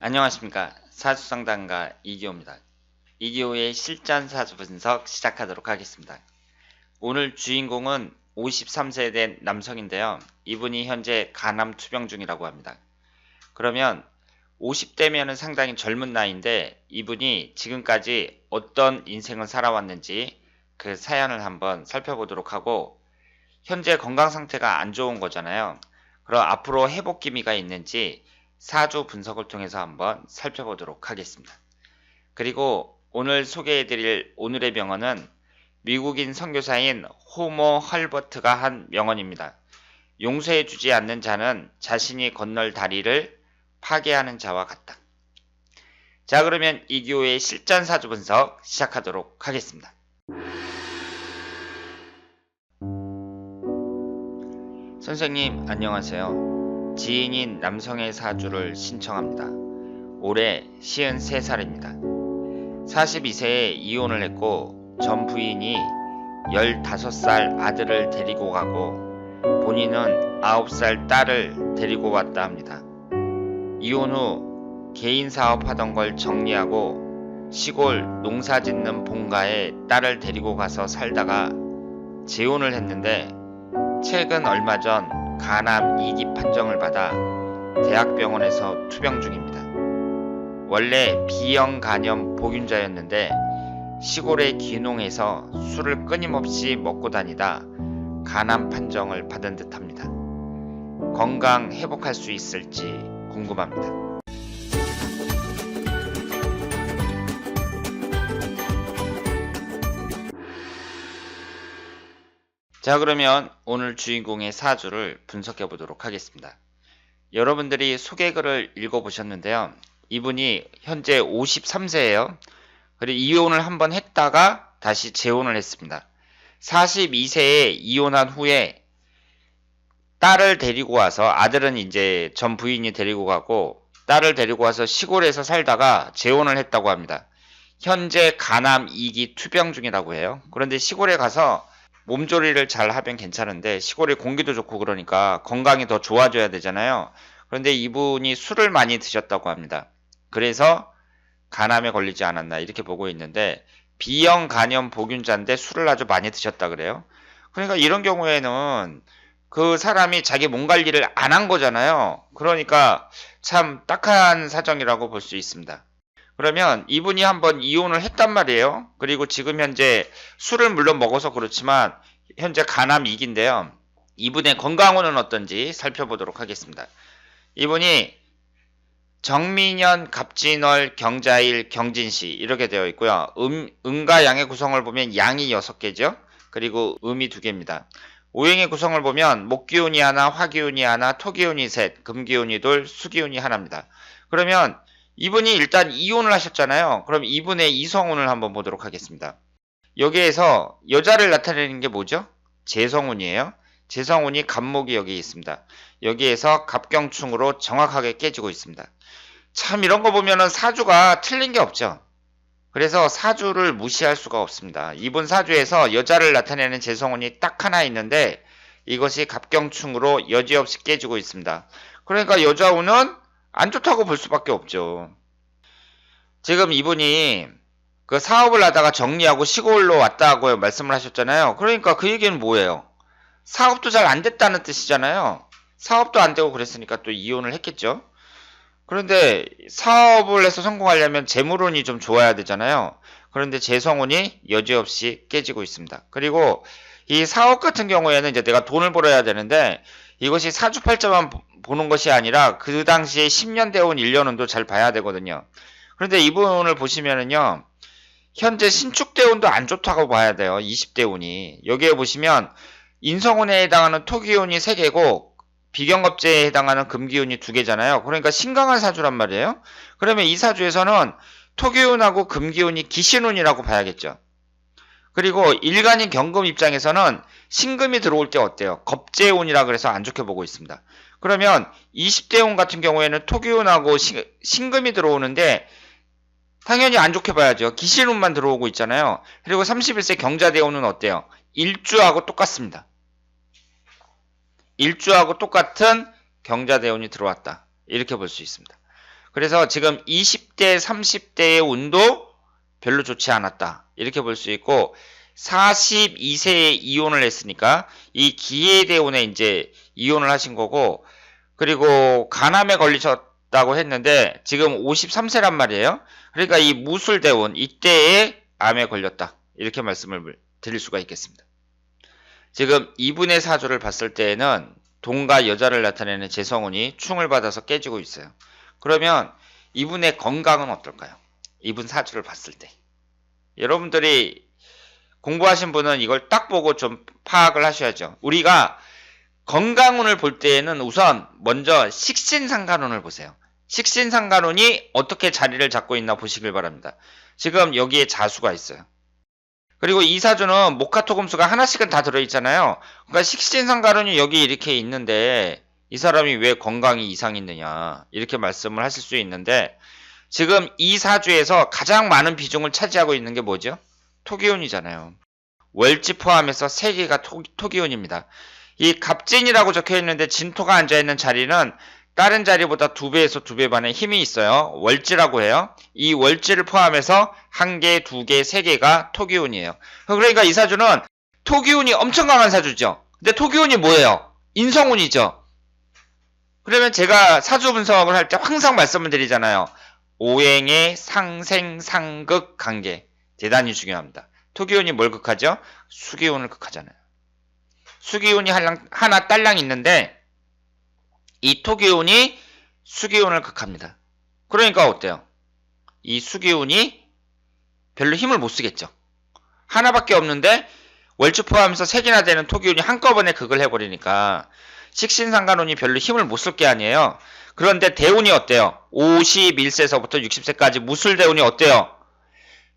안녕하십니까. 사주상담가 이기호입니다. 이기호의 실전 사주 분석 시작하도록 하겠습니다. 오늘 주인공은 53세 된 남성인데요. 이분이 현재 간암 투병 중이라고 합니다. 그러면 50대면은 상당히 젊은 나이인데 이분이 지금까지 어떤 인생을 살아왔는지 그 사연을 한번 살펴보도록 하고, 현재 건강 상태가 안 좋은 거잖아요. 그럼 앞으로 회복 기미가 있는지 사주 분석을 통해서 한번 살펴보도록 하겠습니다. 그리고 오늘 소개해드릴 오늘의 명언은 미국인 선교사인 호모 헐버트가 한 명언입니다. 용서해주지 않는 자는 자신이 건널 다리를 파괴하는 자와 같다. 자, 그러면 이기호의 실전 사주 분석 시작하도록 하겠습니다. 선생님 안녕하세요. 지인인 남성의 사주를 신청합니다. 올해 53살입니다. 42세에 이혼을 했고 전 부인이 15살 아들을 데리고 가고 본인은 9살 딸을 데리고 왔다 합니다. 이혼 후 개인 사업하던 걸 정리하고 시골 농사 짓는 본가에 딸을 데리고 가서 살다가 재혼을 했는데 최근 얼마 전 간암 2기 판정을 받아 대학병원에서 투병 중입니다. 원래 B형 간염 보균자였는데 시골의 귀농에서 술을 끊임없이 먹고 다니다 간암 판정을 받은 듯합니다. 건강 회복할 수 있을지 궁금합니다. 자, 그러면 오늘 주인공의 사주를 분석해 보도록 하겠습니다. 여러분들이 소개글을 읽어보셨는데요. 이분이 현재 53세예요. 그리고 이혼을 한번 했다가 다시 재혼을 했습니다. 42세에 이혼한 후에 딸을 데리고 와서, 아들은 이제 전 부인이 데리고 가고 딸을 데리고 와서 시골에서 살다가 재혼을 했다고 합니다. 현재 간암 2기 투병 중이라고 해요. 그런데 시골에 가서 몸조리를 잘 하면 괜찮은데 시골의 공기도 좋고 그러니까 건강이 더 좋아져야 되잖아요. 그런데 이분이 술을 많이 드셨다고 합니다. 그래서 간암에 걸리지 않았나 이렇게 보고 있는데, B형 간염 보균자인데 술을 아주 많이 드셨다 그래요. 그러니까 이런 경우에는 그 사람이 자기 몸 관리를 안 한 거잖아요. 그러니까 참 딱한 사정이라고 볼 수 있습니다. 그러면 이분이 한번 이혼을 했단 말이에요. 그리고 지금 현재 술을 물론 먹어서 그렇지만 현재 간암 2기인데요. 이분의 건강운은 어떤지 살펴보도록 하겠습니다. 이분이 정민년, 갑진월, 경자일, 경진시 이렇게 되어 있고요. 음과 양의 구성을 보면 양이 6개죠. 그리고 음이 2개입니다. 오행의 구성을 보면 목기운이 하나, 화기운이 하나, 토기운이 셋, 금기운이 둘, 수기운이 하나입니다. 그러면 이분이 일단 이혼을 하셨잖아요. 그럼 이분의 이성운을 한번 보도록 하겠습니다. 여기에서 여자를 나타내는 게 뭐죠? 재성운이에요. 재성운이 갑목이 여기 있습니다. 여기에서 갑경충으로 정확하게 깨지고 있습니다. 참 이런 거 보면은 사주가 틀린 게 없죠. 그래서 사주를 무시할 수가 없습니다. 이분 사주에서 여자를 나타내는 재성운이 딱 하나 있는데 이것이 갑경충으로 여지없이 깨지고 있습니다. 그러니까 여자운은 안 좋다고 볼 수밖에 없죠. 지금 이분이 그 사업을 하다가 정리하고 시골로 왔다고 말씀을 하셨잖아요. 그러니까 그 얘기는 뭐예요? 사업도 잘 안 됐다는 뜻이잖아요. 사업도 안 되고 그랬으니까 또 이혼을 했겠죠. 그런데 사업을 해서 성공하려면 재물운이 좀 좋아야 되잖아요. 그런데 재성운이 여지없이 깨지고 있습니다. 그리고 이 사업 같은 경우에는 이제 내가 돈을 벌어야 되는데 이것이 사주팔자만 보는 것이 아니라 그 당시에 10년 대운 1년운도 잘 봐야 되거든요. 그런데 이분을 보시면은요, 현재 신축대운도 안 좋다고 봐야 돼요. 20대운이. 여기에 보시면 인성운에 해당하는 토기운이 3개고 비경겁제에 해당하는 금기운이 2개잖아요. 그러니까 신강한 사주란 말이에요. 그러면 이 사주에서는 토기운하고 금기운이 기신운이라고 봐야겠죠. 그리고 일간인 경금 입장에서는 신금이 들어올 때 어때요? 겁재운이라 그래서 안 좋게 보고 있습니다. 그러면 20대운 같은 경우에는 토기운하고 신금이 들어오는데 당연히 안 좋게 봐야죠. 기신운만 들어오고 있잖아요. 그리고 31세 경자대운은 어때요? 일주하고 똑같습니다. 일주하고 똑같은 경자대운이 들어왔다. 이렇게 볼 수 있습니다. 그래서 지금 20대, 30대의 운도 별로 좋지 않았다. 이렇게 볼 수 있고 42세에 이혼을 했으니까 이 기해대운에 이제 이혼을 하신 거고 그리고 간암에 걸리셨다고 했는데 지금 53세란 말이에요. 그러니까 이 무술대운 이때에 암에 걸렸다. 이렇게 말씀을 드릴 수가 있겠습니다. 지금 이분의 사주를 봤을 때에는 동과 여자를 나타내는 재성운이 충을 받아서 깨지고 있어요. 그러면 이분의 건강은 어떨까요? 이분 사주를 봤을 때. 여러분들이 공부하신 분은 이걸 딱 보고 좀 파악을 하셔야죠. 우리가 건강운을 볼 때에는 우선 먼저 식신상간운을 보세요. 식신상간운이 어떻게 자리를 잡고 있나 보시길 바랍니다. 지금 여기에 자수가 있어요. 그리고 이 사주는 목화토금수가 하나씩은 다 들어있잖아요. 그러니까 식신상간운이 여기 이렇게 있는데 이 사람이 왜 건강이 이상이 있느냐 이렇게 말씀을 하실 수 있는데 지금 이 사주에서 가장 많은 비중을 차지하고 있는 게 뭐죠? 토기운이잖아요. 월지 포함해서 3개가 토기운입니다. 이 갑진이라고 적혀 있는데 진토가 앉아있는 자리는 다른 자리보다 2배에서 2배 반의 힘이 있어요. 월지라고 해요. 이 월지를 포함해서 1개, 2개, 3개가 토기운이에요. 그러니까 이 사주는 토기운이 엄청 강한 사주죠. 근데 토기운이 뭐예요? 인성운이죠. 그러면 제가 사주 분석을 할 때 항상 말씀을 드리잖아요. 오행의 상생상극 관계 대단히 중요합니다. 토기운이 뭘 극하죠? 수기운을 극하잖아요. 수기운이 하나 딸랑 있는데 이 토기운이 수기운을 극합니다. 그러니까 어때요? 이 수기운이 별로 힘을 못 쓰겠죠. 하나밖에 없는데 월주 포함해서 3개나 되는 토기운이 한꺼번에 극을 해버리니까 식신상간운이 별로 힘을 못 쓸 게 아니에요. 그런데 대운이 어때요? 51세서부터 60세까지 무술대운이 어때요?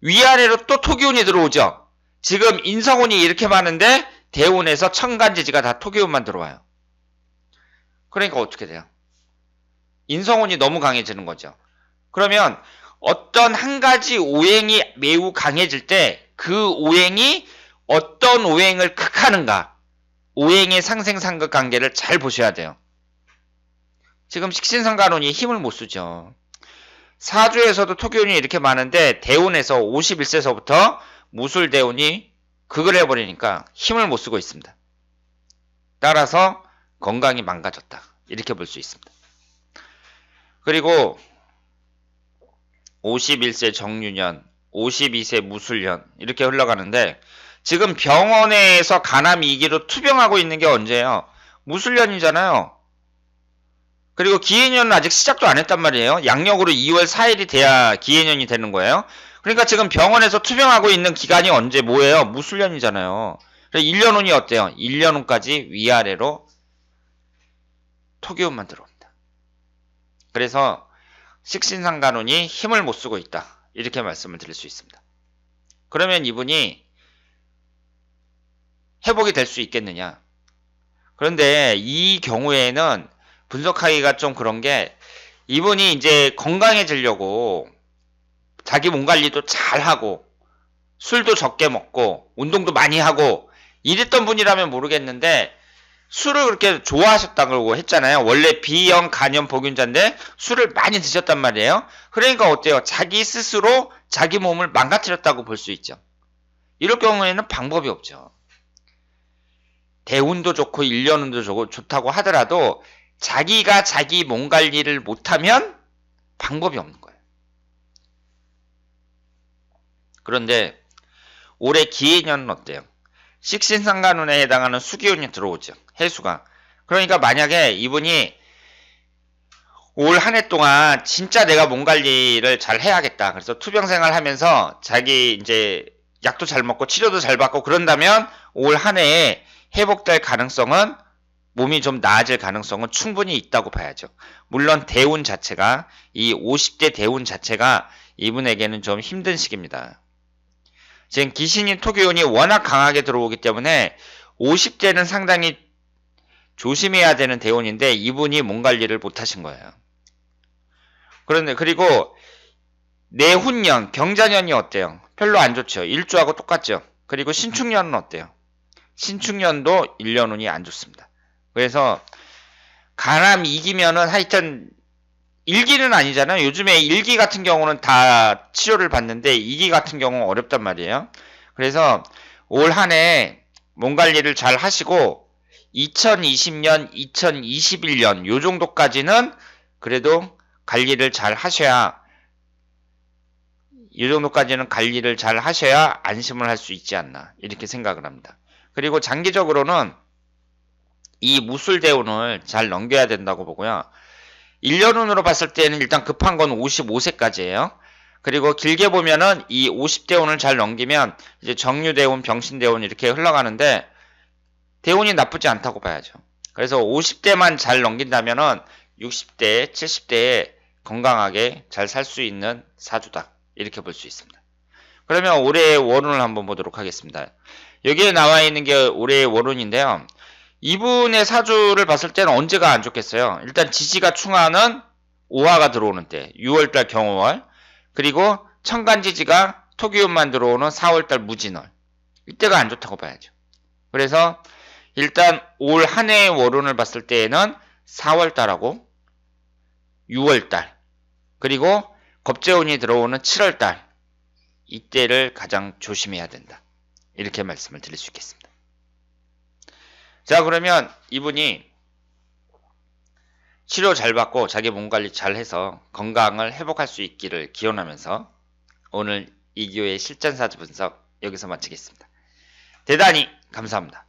위아래로 또 토기운이 들어오죠. 지금 인성운이 이렇게 많은데 대운에서 천간지지가 다 토기운만 들어와요. 그러니까 어떻게 돼요? 인성운이 너무 강해지는 거죠. 그러면 어떤 한 가지 오행이 매우 강해질 때 그 오행이 어떤 오행을 극하는가 오행의 상생상극 관계를 잘 보셔야 돼요. 지금 식신상간운이 힘을 못 쓰죠. 사주에서도 토기운이 이렇게 많은데 대운에서 51세서부터 무술대운이 극을 해버리니까 힘을 못 쓰고 있습니다. 따라서 건강이 망가졌다. 이렇게 볼 수 있습니다. 그리고 51세 정유년, 52세 무술년 이렇게 흘러가는데 지금 병원에서 간암 2기로 투병하고 있는 게 언제예요? 무술년이잖아요. 그리고 기해년은 아직 시작도 안 했단 말이에요. 양력으로 2월 4일이 돼야 기해년이 되는 거예요. 그러니까 지금 병원에서 투병하고 있는 기간이 언제 뭐예요? 무술년이잖아요. 1년 후니 어때요? 1년 후까지 위아래로 토기운만 들어옵니다. 그래서 식신상간운이 힘을 못 쓰고 있다. 이렇게 말씀을 드릴 수 있습니다. 그러면 이분이 회복이 될 수 있겠느냐? 그런데 이 경우에는 분석하기가 좀 그런 게 이분이 이제 건강해지려고 자기 몸 관리도 잘하고 술도 적게 먹고 운동도 많이 하고 이랬던 분이라면 모르겠는데 술을 그렇게 좋아하셨다고 했잖아요. 원래 B형 간염 복균자인데 술을 많이 드셨단 말이에요. 그러니까 어때요? 자기 스스로 자기 몸을 망가뜨렸다고 볼 수 있죠. 이럴 경우에는 방법이 없죠. 대운도 좋고 1년운도 좋다고 하더라도 자기가 자기 몸 관리를 못하면 방법이 없는 거예요. 그런데 올해 기해년은 어때요? 식신상간운에 해당하는 수기운이 들어오죠. 해수가. 그러니까 만약에 이분이 올 한 해 동안 진짜 내가 몸 관리를 잘 해야겠다. 그래서 투병생활 하면서 자기 이제 약도 잘 먹고 치료도 잘 받고 그런다면 올 한 해에 회복될 가능성은 몸이 좀 나아질 가능성은 충분히 있다고 봐야죠. 물론 대운 자체가 이 50대 대운 자체가 이분에게는 좀 힘든 시기입니다. 지금 기신인 토기운이 워낙 강하게 들어오기 때문에 50대는 상당히 조심해야 되는 대운인데 이분이 몸 관리를 못하신 거예요. 그런데 그리고 내훈년, 경자년이 어때요? 별로 안 좋죠. 일주하고 똑같죠. 그리고 신축년은 어때요? 신축년도 1년운이 안 좋습니다. 그래서 간암 2기면은 하여튼 일기는 아니잖아요. 요즘에 일기 같은 경우는 다 치료를 받는데 2기 같은 경우는 어렵단 말이에요. 그래서 올 한 해 몸 관리를 잘 하시고 2020년, 2021년 요 정도까지는 그래도 관리를 잘 하셔야 이 정도까지는 관리를 잘 하셔야 안심을 할 수 있지 않나 이렇게 생각을 합니다. 그리고 장기적으로는 이 무술대운을 잘 넘겨야 된다고 보고요. 1년운으로 봤을 때는 일단 급한 건 55세까지예요. 그리고 길게 보면은 이 50대운을 잘 넘기면 이제 정유대운, 병신대운 이렇게 흘러가는데 대운이 나쁘지 않다고 봐야죠. 그래서 50대만 잘 넘긴다면은 60대, 70대에 건강하게 잘 살 수 있는 사주다. 이렇게 볼 수 있습니다. 그러면 올해의 월운을 한번 보도록 하겠습니다. 여기에 나와 있는 게 올해의 월운인데요. 이분의 사주를 봤을 때는 언제가 안 좋겠어요. 일단 지지가 충하는 오화가 들어오는 때 6월달 경호월, 그리고 천간지지가 토기운만 들어오는 4월달 무진월, 이때가 안 좋다고 봐야죠. 그래서 일단 올 한 해의 월운을 봤을 때에는 4월달하고 6월달, 그리고 겁재운이 들어오는 7월달, 이때를 가장 조심해야 된다. 이렇게 말씀을 드릴 수 있겠습니다. 자, 그러면 이분이 치료 잘 받고 자기 몸 관리 잘 해서 건강을 회복할 수 있기를 기원하면서 오늘 이기호의 실전사주 분석 여기서 마치겠습니다. 대단히 감사합니다.